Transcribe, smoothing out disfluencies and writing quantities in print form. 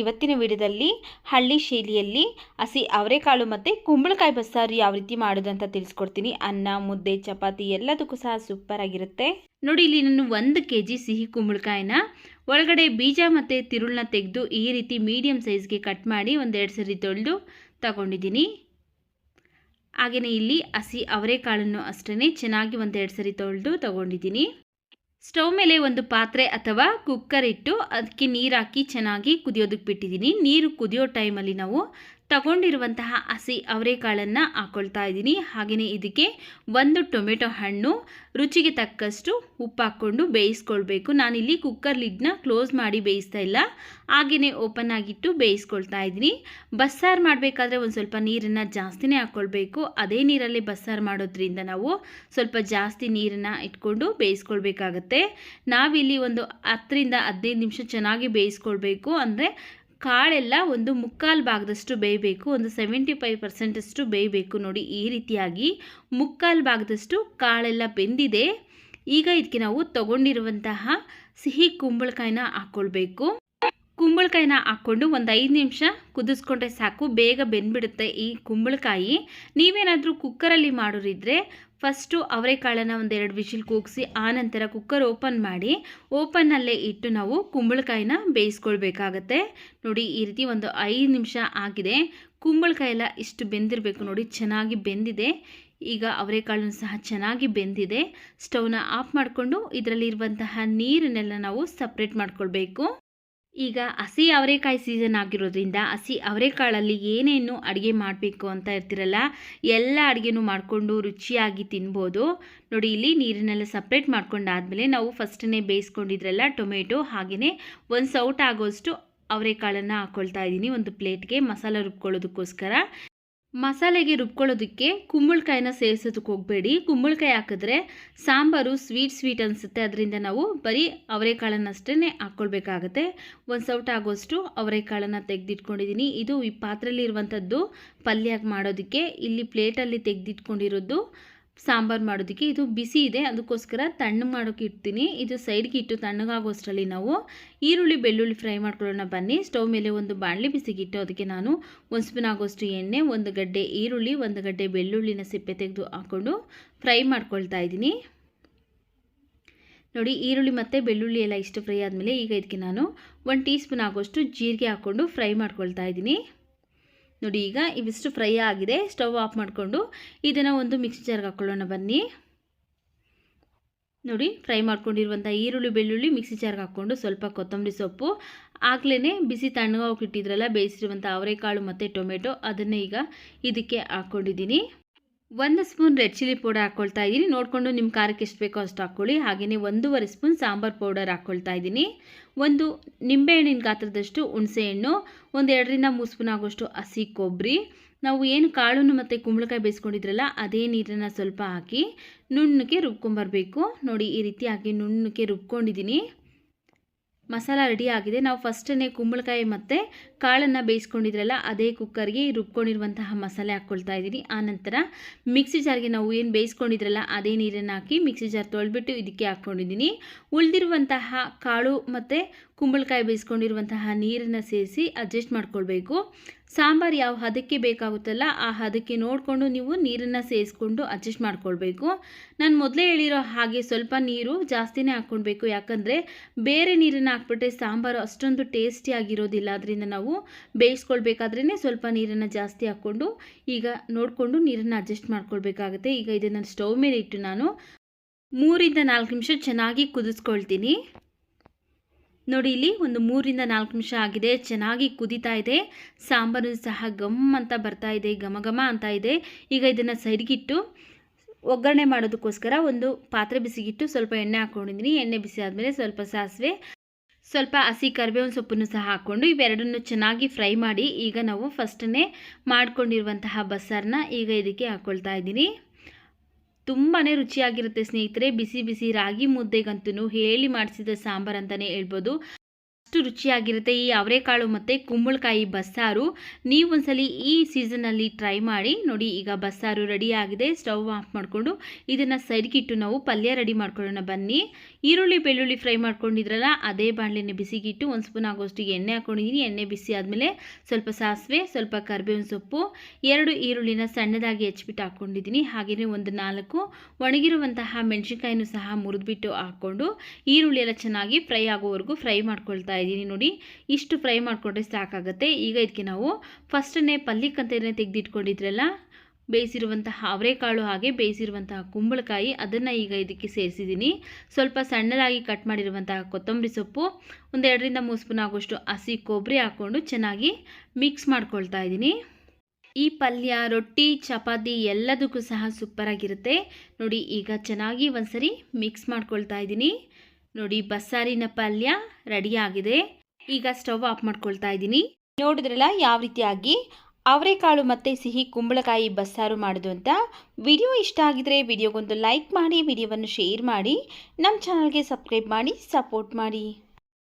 ಇವತ್ತಿನ ವಿಡಿಯೋದಲ್ಲಿ ಹಳ್ಳಿ ಶೈಲಿಯಲ್ಲಿ ಹಸಿ ಅವರೆಕಾಳು ಮತ್ತು ಕುಂಬಳಕಾಯಿ ಬಸ್ಸಾರು ಯಾವ ರೀತಿ ಮಾಡೋದು ಅಂತ ತಿಳಿಸ್ಕೊಡ್ತೀನಿ. ಅನ್ನ, ಮುದ್ದೆ, ಚಪಾತಿ ಎಲ್ಲದಕ್ಕೂ ಸಹ ಸೂಪರ್ ಆಗಿರುತ್ತೆ. ನೋಡಿ, ಇಲ್ಲಿ ನಾನು 1 kg ಸಿಹಿ ಕುಂಬಳಕಾಯಿನ ಒಳಗಡೆ ಬೀಜ ಮತ್ತು ತಿರುಳನ್ನ ತೆಗೆದು ಈ ರೀತಿ ಮೀಡಿಯಮ್ ಸೈಜ್ಗೆ ಕಟ್ ಮಾಡಿ 1-2 ಸರಿ ತೊಳೆದು ತಗೊಂಡಿದ್ದೀನಿ. ಹಾಗೆಯೇ ಇಲ್ಲಿ ಹಸಿ ಅವರೆಕಾಳನ್ನು ಅಷ್ಟೇ ಚೆನ್ನಾಗಿ 1-2 ಸರಿ ತೊಳೆದು ತಗೊಂಡಿದ್ದೀನಿ. ಸ್ಟವ್ ಮೇಲೆ ಒಂದು ಪಾತ್ರೆ ಅಥವಾ ಕುಕ್ಕರ್ ಇಟ್ಟು ಅದಕ್ಕೆ ನೀರು ಹಾಕಿ ಚೆನ್ನಾಗಿ ಕುದಿಯೋದಕ್ಕೆ ಬಿಟ್ಟಿದ್ದೀನಿ. ನೀರು ಕುದಿಯೋ ಟೈಮಲ್ಲಿ ನಾವು ತಗೊಂಡಿರುವಂತಹ ಹಸಿ ಅವರೆಕಾಳನ್ನು ಹಾಕ್ಕೊಳ್ತಾ ಇದ್ದೀನಿ. ಹಾಗೆಯೇ ಇದಕ್ಕೆ 1 ಟೊಮೆಟೊ ಹಣ್ಣು, ರುಚಿಗೆ ತಕ್ಕಷ್ಟು ಉಪ್ಪು ಹಾಕ್ಕೊಂಡು ಬೇಯಿಸ್ಕೊಳ್ಬೇಕು. ನಾನಿಲ್ಲಿ ಕುಕ್ಕರ್ ಲಿಡ್ನ ಕ್ಲೋಸ್ ಮಾಡಿ ಬೇಯಿಸ್ತಾ ಇಲ್ಲ, ಹಾಗೆಯೇ ಓಪನ್ ಆಗಿಟ್ಟು ಬೇಯಿಸ್ಕೊಳ್ತಾ ಇದ್ದೀನಿ. ಬಸ್ಸಾರು ಮಾಡಬೇಕಾದ್ರೆ ಒಂದು ಸ್ವಲ್ಪ ನೀರನ್ನು ಜಾಸ್ತಿನೇ ಹಾಕ್ಕೊಳ್ಬೇಕು. ಅದೇ ನೀರಲ್ಲಿ ಬಸ್ಸಾರು ಮಾಡೋದ್ರಿಂದ ನಾವು ಸ್ವಲ್ಪ ಜಾಸ್ತಿ ನೀರನ್ನು ಇಟ್ಕೊಂಡು ಬೇಯಿಸ್ಕೊಳ್ಬೇಕಾಗತ್ತೆ. ನಾವಿಲ್ಲಿ ಒಂದು 10-15 ನಿಮಿಷ ಚೆನ್ನಾಗಿ ಬೇಯಿಸ್ಕೊಳ್ಬೇಕು. ಅಂದರೆ ಕಾಳೆಲ್ಲ ಒಂದು 3/4 ಭಾಗದಷ್ಟು ಬೇಯಬೇಕು, ಒಂದು 75% ಅಷ್ಟು ಬೇಯಬೇಕು. ನೋಡಿ, ಈ ರೀತಿಯಾಗಿ 3/4 ಭಾಗದಷ್ಟು ಕಾಳೆಲ್ಲ ಬೆಂದಿದೆ. ಈಗ ಇದಕ್ಕೆ ನಾವು ತಗೊಂಡಿರುವಂತಹ ಸಿಹಿ ಕುಂಬಳಕಾಯಿನ ಹಾಕ್ಕೊಳ್ಬೇಕು. ಕುಂಬಳಕಾಯಿನ ಹಾಕ್ಕೊಂಡು ಒಂದು 5 ನಿಮಿಷ ಕುದಿಸ್ಕೊಂಡ್ರೆ ಸಾಕು, ಬೇಗ ಬೆಂದ್ಬಿಡುತ್ತೆ ಈ ಕುಂಬಳಕಾಯಿ. ನೀವೇನಾದರೂ ಕುಕ್ಕರಲ್ಲಿ ಮಾಡೋರಿದ್ರೆ ಫಸ್ಟು ಅವರೆಕಾಳನ್ನು 1-2 ವಿಷಿಲ್ ಕೂಗಿಸಿ ಆನಂತರ ಕುಕ್ಕರ್ ಓಪನ್ ಮಾಡಿ ಓಪನ್ನಲ್ಲೇ ಇಟ್ಟು ನಾವು ಕುಂಬಳಕಾಯಿನ ಬೇಯಿಸ್ಕೊಳ್ಬೇಕಾಗತ್ತೆ. ನೋಡಿ, ಈ ರೀತಿ ಒಂದು 5 ನಿಮಿಷ ಆಗಿದೆ. ಕುಂಬಳಕಾಯಿ ಎಲ್ಲ ಇಷ್ಟು ಬೆಂದಿರಬೇಕು. ನೋಡಿ, ಚೆನ್ನಾಗಿ ಬೆಂದಿದೆ. ಈಗ ಅವರೆಕಾಳನ್ನು ಸಹ ಚೆನ್ನಾಗಿ ಬೆಂದಿದೆ. ಸ್ಟವ್ನ ಆಫ್ ಮಾಡಿಕೊಂಡು ಇದರಲ್ಲಿರುವಂತಹ ನೀರನ್ನೆಲ್ಲ ನಾವು ಸಪ್ರೇಟ್ ಮಾಡ್ಕೊಳ್ಬೇಕು. ಈಗ ಹಸಿ ಅವರೆಕಾಯಿ ಸೀಸನ್ ಆಗಿರೋದ್ರಿಂದ ಹಸಿ ಅವರೆಕಾಳಲ್ಲಿ ಏನೇನು ಅಡುಗೆ ಮಾಡಬೇಕು ಅಂತ ಇರ್ತಿರಲ್ಲ, ಎಲ್ಲ ಅಡುಗೆನೂ ಮಾಡಿಕೊಂಡು ರುಚಿಯಾಗಿ ತಿನ್ಬೋದು. ನೋಡಿ, ಇಲ್ಲಿ ನೀರನ್ನೆಲ್ಲ ಸಪ್ರೇಟ್ ಮಾಡ್ಕೊಂಡಾದಮೇಲೆ ನಾವು ಫಸ್ಟನ್ನೇ ಬೇಯಿಸ್ಕೊಂಡಿದ್ರಲ್ಲ ಟೊಮೆಟೊ, ಹಾಗೆಯೇ 1 ಸೌಟ್ ಆಗೋಷ್ಟು ಅವರೆಕಾಳನ್ನು ಹಾಕ್ಕೊಳ್ತಾ ಇದ್ದೀನಿ ಒಂದು ಪ್ಲೇಟ್ಗೆ ಮಸಾಲೆ ರುಬ್ಕೊಳ್ಳೋದಕ್ಕೋಸ್ಕರ. ಮಸಾಲೆಗೆ ರುಬ್ಕೊಳ್ಳೋದಕ್ಕೆ ಕುಂಬಳಕಾಯಿನ ಸೇರಿಸೋದಕ್ಕೆ ಹೋಗಬೇಡಿ. ಕುಂಬಳಕಾಯಿ ಹಾಕಿದ್ರೆ ಸಾಂಬಾರು ಸ್ವೀಟ್ ಅನಿಸುತ್ತೆ. ಅದರಿಂದ ನಾವು ಬರೀ ಅವರೆಕಾಳನ್ನಷ್ಟೇ ಹಾಕ್ಕೊಳ್ಬೇಕಾಗತ್ತೆ. 1 ಸೌಟ್ ಆಗೋಷ್ಟು ಅವರೆಕಾಳನ್ನು ತೆಗೆದಿಟ್ಕೊಂಡಿದ್ದೀನಿ. ಇದು ಈ ಪಾತ್ರೆಯಲ್ಲಿ ಇರುವಂಥದ್ದು ಪಲ್ಯ ಮಾಡೋದಕ್ಕೆ. ಇಲ್ಲಿ ಪ್ಲೇಟಲ್ಲಿ ತೆಗೆದಿಟ್ಕೊಂಡಿರೋದು ಸಾಂಬಾರು ಮಾಡೋದಕ್ಕೆ. ಇದು ಬಿಸಿ ಇದೆ, ಅದಕ್ಕೋಸ್ಕರ ತಣ್ಣಗೆ ಮಾಡೋಕ್ಕೆ ಇಡ್ತೀನಿ. ಇದು ಸೈಡ್ಗೆ ಇಟ್ಟು ತಣ್ಣಗಾಗೋಷ್ಟರಲ್ಲಿ ನಾವು ಈರುಳ್ಳಿ ಬೆಳ್ಳುಳ್ಳಿ ಫ್ರೈ ಮಾಡ್ಕೊಳ್ಳೋಣ ಬನ್ನಿ. ಸ್ಟವ್ ಮೇಲೆ ಒಂದು ಬಾಣಲಿ ಬಿಸಿಗಿಟ್ಟು ಅದಕ್ಕೆ ನಾನು 1 ಸ್ಪೂನ್ ಆಗೋಷ್ಟು ಎಣ್ಣೆ, 1 ಗಡ್ಡೆ ಈರುಳ್ಳಿ, 1 ಗಡ್ಡೆ ಬೆಳ್ಳುಳ್ಳಿನ ಸಿಪ್ಪೆ ತೆಗೆದು ಹಾಕ್ಕೊಂಡು ಫ್ರೈ ಮಾಡ್ಕೊಳ್ತಾ ಇದ್ದೀನಿ. ನೋಡಿ, ಈರುಳ್ಳಿ ಮತ್ತು ಬೆಳ್ಳುಳ್ಳಿ ಎಲ್ಲ ಇಷ್ಟು ಫ್ರೈ ಆದಮೇಲೆ ಈಗ ಇದಕ್ಕೆ ನಾನು 1 ಟೀ ಸ್ಪೂನ್ ಆಗೋಷ್ಟು ಜೀರಿಗೆ ಹಾಕ್ಕೊಂಡು ಫ್ರೈ ಮಾಡ್ಕೊಳ್ತಾ ಇದ್ದೀನಿ. ನೋಡಿ, ಈಗ ಇವಿಷ್ಟು ಫ್ರೈ ಆಗಿದೆ. ಸ್ಟವ್ ಆಫ್ ಮಾಡಿಕೊಂಡು ಇದನ್ನು ಒಂದು ಮಿಕ್ಸಿ ಜಾರ್ಗೆ ಹಾಕ್ಕೊಳ್ಳೋಣ ಬನ್ನಿ. ನೋಡಿ, ಫ್ರೈ ಮಾಡ್ಕೊಂಡಿರುವಂಥ ಈರುಳ್ಳಿ ಬೆಳ್ಳುಳ್ಳಿ ಮಿಕ್ಸಿ ಜಾರ್ಗೆ ಹಾಕ್ಕೊಂಡು ಸ್ವಲ್ಪ ಕೊತ್ತಂಬರಿ ಸೊಪ್ಪು, ಆಗಲೇ ಬಿಸಿ ತಣ್ಣಗೋಗಿ ಇಟ್ಟಿದ್ರಲ್ಲ ಬೇಯಿಸಿರುವಂಥ ಅವರೆಕಾಳು ಮತ್ತು ಟೊಮೆಟೊ, ಅದನ್ನೇ ಈಗ ಇದಕ್ಕೆ ಹಾಕ್ಕೊಂಡಿದ್ದೀನಿ. 1 ಸ್ಪೂನ್ ರೆಡ್ ಚಿಲ್ಲಿ ಪೌಡರ್ ಹಾಕ್ಕೊಳ್ತಾ ಇದ್ದೀನಿ. ನೋಡಿಕೊಂಡು ನಿಮ್ಮ ಖಾರಕ್ಕೆ ಎಷ್ಟು ಬೇಕೋ ಅಷ್ಟು ಹಾಕ್ಕೊಳ್ಳಿ. ಹಾಗೆಯೇ 1.5 ಸ್ಪೂನ್ ಸಾಂಬಾರು ಪೌಡರ್ ಹಾಕ್ಕೊಳ್ತಾ ಇದ್ದೀನಿ. 1 ನಿಂಬೆಹಣ್ಣಿನ ಗಾತ್ರದಷ್ಟು ಹುಣಸೆಹಣ್ಣು, 1-2-3 ಸ್ಪೂನ್ ಆಗೋಷ್ಟು ಹಸಿ ಕೊಬ್ಬರಿ. ನಾವು ಏನು ಕಾಳನ್ನು ಮತ್ತು ಕುಂಬಳಕಾಯಿ ಬೇಯಿಸ್ಕೊಂಡಿದ್ರಲ್ಲ ಅದೇ ನೀರನ್ನು ಸ್ವಲ್ಪ ಹಾಕಿ ನುಣ್ಣಗೆ ರುಬ್ಕೊಂಬರಬೇಕು. ನೋಡಿ, ಈ ರೀತಿಯಾಗಿ ನುಣ್ಣಗೆ ರುಬ್ಕೊಂಡಿದ್ದೀನಿ. ಮಸಾಲ ರೆಡಿ ಆಗಿದೆ. ನಾವು ಫಸ್ಟನ್ನೇ ಕುಂಬಳಕಾಯಿ ಮತ್ತು ಕಾಳನ್ನು ಬೇಯಿಸ್ಕೊಂಡಿದ್ರಲ್ಲ ಅದೇ ಕುಕ್ಕರ್ಗೆ ರುಬ್ಕೊಂಡಿರುವಂತಹ ಮಸಾಲೆ ಹಾಕ್ಕೊಳ್ತಾ ಇದ್ದೀನಿ. ಆನಂತರ ಮಿಕ್ಸಿ ಜಾರ್ಗೆ ನಾವು ಏನು ಬೇಯಿಸ್ಕೊಂಡಿದ್ರಲ್ಲ ಅದೇ ನೀರನ್ನು ಹಾಕಿ ಮಿಕ್ಸಿ ಜಾರ್ ತೊಳೆದ್ಬಿಟ್ಟು ಇದಕ್ಕೆ ಹಾಕ್ಕೊಂಡಿದ್ದೀನಿ. ಉಳಿದಿರುವಂತಹ ಕಾಳು ಮತ್ತು ಕುಂಬಳಕಾಯಿ ಬೇಯಿಸ್ಕೊಂಡಿರುವಂತಹ ನೀರನ್ನು ಸೇರಿಸಿ ಅಡ್ಜಸ್ಟ್ ಮಾಡ್ಕೊಳ್ಬೇಕು. ಸಾಂಬಾರು ಯಾವ ಹದಕ್ಕೆ ಬೇಕಾಗುತ್ತಲ್ಲ ಆ ಹದಕ್ಕೆ ನೋಡಿಕೊಂಡು ನೀವು ನೀರನ್ನು ಸೇರಿಸ್ಕೊಂಡು ಅಡ್ಜಸ್ಟ್ ಮಾಡ್ಕೊಳ್ಬೇಕು. ನಾನು ಮೊದಲೇ ಹೇಳಿರೋ ಹಾಗೆ ಸ್ವಲ್ಪ ನೀರು ಜಾಸ್ತಿನೇ ಹಾಕ್ಕೊಳ್ಬೇಕು. ಯಾಕಂದರೆ ಬೇರೆ ನೀರನ್ನು ಹಾಕ್ಬಿಟ್ರೆ ಸಾಂಬಾರು ಅಷ್ಟೊಂದು ಟೇಸ್ಟಿಯಾಗಿರೋದಿಲ್ಲ. ಅದರಿಂದ ನಾವು ಬೇಯಿಸ್ಕೊಳ್ಬೇಕಾದ್ರೇ ಸ್ವಲ್ಪ ನೀರನ್ನು ಜಾಸ್ತಿ ಹಾಕ್ಕೊಂಡು ಈಗ ನೋಡಿಕೊಂಡು ನೀರನ್ನು ಅಡ್ಜಸ್ಟ್ ಮಾಡ್ಕೊಳ್ಬೇಕಾಗುತ್ತೆ. ಈಗ ಇದನ್ನು ಸ್ಟವ್ ಮೇಲೆ ಇಟ್ಟು ನಾನು 3-4 ನಿಮಿಷ ಚೆನ್ನಾಗಿ ಕುದಿಸ್ಕೊಳ್ತೀನಿ. ನೋಡಿ, ಇಲ್ಲಿ ಒಂದು 3-4 ನಿಮಿಷ ಆಗಿದೆ. ಚೆನ್ನಾಗಿ ಕುದೀತಾ ಇದೆ. ಸಾಂಬಾರು ಸಹ ಗಮ್ ಅಂತ ಬರ್ತಾ ಇದೆ, ಘಮ ಘಮ ಅಂತ ಇದೆ. ಈಗ ಇದನ್ನು ಸೈಡ್ಗಿಟ್ಟು ಒಗ್ಗರಣೆ ಮಾಡೋದಕ್ಕೋಸ್ಕರ ಒಂದು ಪಾತ್ರೆ ಬಿಸಿಗಿಟ್ಟು ಸ್ವಲ್ಪ ಎಣ್ಣೆ ಹಾಕ್ಕೊಂಡಿದ್ದೀನಿ. ಎಣ್ಣೆ ಬಿಸಿ ಆದಮೇಲೆ ಸ್ವಲ್ಪ ಸಾಸಿವೆ, ಸ್ವಲ್ಪ ಹಸಿ ಕರಿಬೇವಿನ ಸೊಪ್ಪನ್ನು ಸಹ ಹಾಕ್ಕೊಂಡು ಇವೆರಡನ್ನು ಚೆನ್ನಾಗಿ ಫ್ರೈ ಮಾಡಿ ಈಗ ನಾವು ಫಸ್ಟನ್ನೇ ಮಾಡ್ಕೊಂಡಿರುವಂತಹ ಬಸ್ಸಾರನ್ನ ಈಗ ಇದಕ್ಕೆ ಹಾಕ್ಕೊಳ್ತಾ ಇದ್ದೀನಿ. ತುಂಬಾ ರುಚಿಯಾಗಿರುತ್ತೆ ಸ್ನೇಹಿತರೆ. ಬಿಸಿ ಬಿಸಿ ರಾಗಿ ಮುದ್ದೆಗಂತೂ ಹೇಳಿ ಮಾಡಿಸಿದ ಸಾಂಬಾರು ಅಂತಲೇ ಹೇಳ್ಬೋದು. ಅಷ್ಟು ರುಚಿಯಾಗಿರುತ್ತೆ ಈ ಅವರೆಕಾಳು ಮತ್ತು ಕುಂಬಳಕಾಯಿ ಬಸ್ಸಾರು. ನೀವು ಒಂದ್ಸಲಿ ಈ ಸೀಸನಲ್ಲಿ ಟ್ರೈ ಮಾಡಿ ನೋಡಿ. ಈಗ ಬಸ್ಸಾರು ರೆಡಿ ಆಗಿದೆ. ಸ್ಟವ್ ಆಫ್ ಮಾಡಿಕೊಂಡು ಇದನ್ನು ಸೈಡ್ಗಿಟ್ಟು ನಾವು ಪಲ್ಯ ರೆಡಿ ಮಾಡ್ಕೊಳ್ಳೋಣ ಬನ್ನಿ. ಈರುಳ್ಳಿ ಬೆಳ್ಳುಳ್ಳಿ ಫ್ರೈ ಮಾಡ್ಕೊಂಡಿದ್ರಲ್ಲ ಅದೇ ಬಾಣಲೆನ ಬಿಸಿಗಿಟ್ಟು 1 ಸ್ಪೂನ್ ಆಗೋಷ್ಟು ಎಣ್ಣೆ ಹಾಕ್ಕೊಂಡಿದ್ದೀನಿ. ಎಣ್ಣೆ ಬಿಸಿ ಆದಮೇಲೆ ಸ್ವಲ್ಪ ಸಾಸಿವೆ, ಸ್ವಲ್ಪ ಕರಿಬೇವಿನ ಸೊಪ್ಪು, 2 ಈರುಳ್ಳಿನ ಸಣ್ಣದಾಗಿ ಹೆಚ್ಚಿಬಿಟ್ಟು ಹಾಕ್ಕೊಂಡಿದ್ದೀನಿ. ಹಾಗೆಯೇ ಒಂದು 4 ಒಣಗಿರುವಂತಹ ಮೆಣಸಿನ್ಕಾಯಿನೂ ಸಹ ಮುರಿದ್ಬಿಟ್ಟು ಹಾಕ್ಕೊಂಡು ಈರುಳ್ಳಿ ಎಲ್ಲ ಚೆನ್ನಾಗಿ ಫ್ರೈ ಆಗೋವರೆಗೂ ಫ್ರೈ ಮಾಡ್ಕೊಳ್ತಾ ಇದ್ದೀನಿ. ನೋಡಿ ಇಷ್ಟು ಫ್ರೈ ಮಾಡಿಕೊಂಡ್ರೆ ಸಾಕಾಗುತ್ತೆ. ಈಗ ಇದಕ್ಕೆ ನಾವು ಫಸ್ಟನ್ನೇ ಪಲ್ಯಕ್ಕಂತೇನೆ ತೆಗೆದಿಟ್ಕೊಂಡಿದ್ರಲ್ಲ ಬೇಯಿಸಿರುವಂತಹ ಅವರೆಕಾಳು ಹಾಗೆ ಬೇಯಿಸಿರುವಂತಹ ಕುಂಬಳಕಾಯಿ ಅದನ್ನು ಈಗ ಇದಕ್ಕೆ ಸೇರಿಸಿದ್ದೀನಿ. ಸ್ವಲ್ಪ ಸಣ್ಣದಾಗಿ ಕಟ್ ಮಾಡಿರುವಂತಹ ಕೊತ್ತಂಬರಿ ಸೊಪ್ಪು, ಒಂದು 2ರಿಂದ 3 ಸ್ಪೂನ್ ಆಗೋಷ್ಟು ಹಸಿ ಕೊಬ್ಬರಿ ಹಾಕ್ಕೊಂಡು ಚೆನ್ನಾಗಿ ಮಿಕ್ಸ್ ಮಾಡ್ಕೊಳ್ತಾ ಇದ್ದೀನಿ. ಈ ಪಲ್ಯ ರೊಟ್ಟಿ ಚಪಾತಿ ಎಲ್ಲದಕ್ಕೂ ಸಹ ಸೂಪರಾಗಿರುತ್ತೆ. ನೋಡಿ ಈಗ ಚೆನ್ನಾಗಿ ಒಂದ್ಸರಿ ಮಿಕ್ಸ್ ಮಾಡ್ಕೊಳ್ತಾ ಇದ್ದೀನಿ. ನೋಡಿ ಬಸ್ಸಾರಿನ ಪಲ್ಯ ರೆಡಿಯಾಗಿದೆ. ಈಗ ಸ್ಟವ್ ಆಫ್ ಮಾಡ್ಕೊಳ್ತಾ ಇದ್ದೀನಿ. ನೋಡಿದ್ರಲ್ಲ ಯಾವ ರೀತಿಯಾಗಿ ಅವರೆಕಾಳು ಮತ್ತು ಸಿಹಿ ಕುಂಬಳಕಾಯಿ ಬಸ್ಸಾರು ಮಾಡೋದು ಅಂತ. ವಿಡಿಯೋ ಇಷ್ಟ ಆಗಿದ್ರೆ ವಿಡಿಯೋಗೊಂದು ಲೈಕ್ ಮಾಡಿ, ವಿಡಿಯೋವನ್ನು ಶೇರ್ ಮಾಡಿ, ನಮ್ಮ ಚಾನಲ್ಗೆ ಸಬ್ಸ್ಕ್ರೈಬ್ ಮಾಡಿ ಸಪೋರ್ಟ್ ಮಾಡಿ.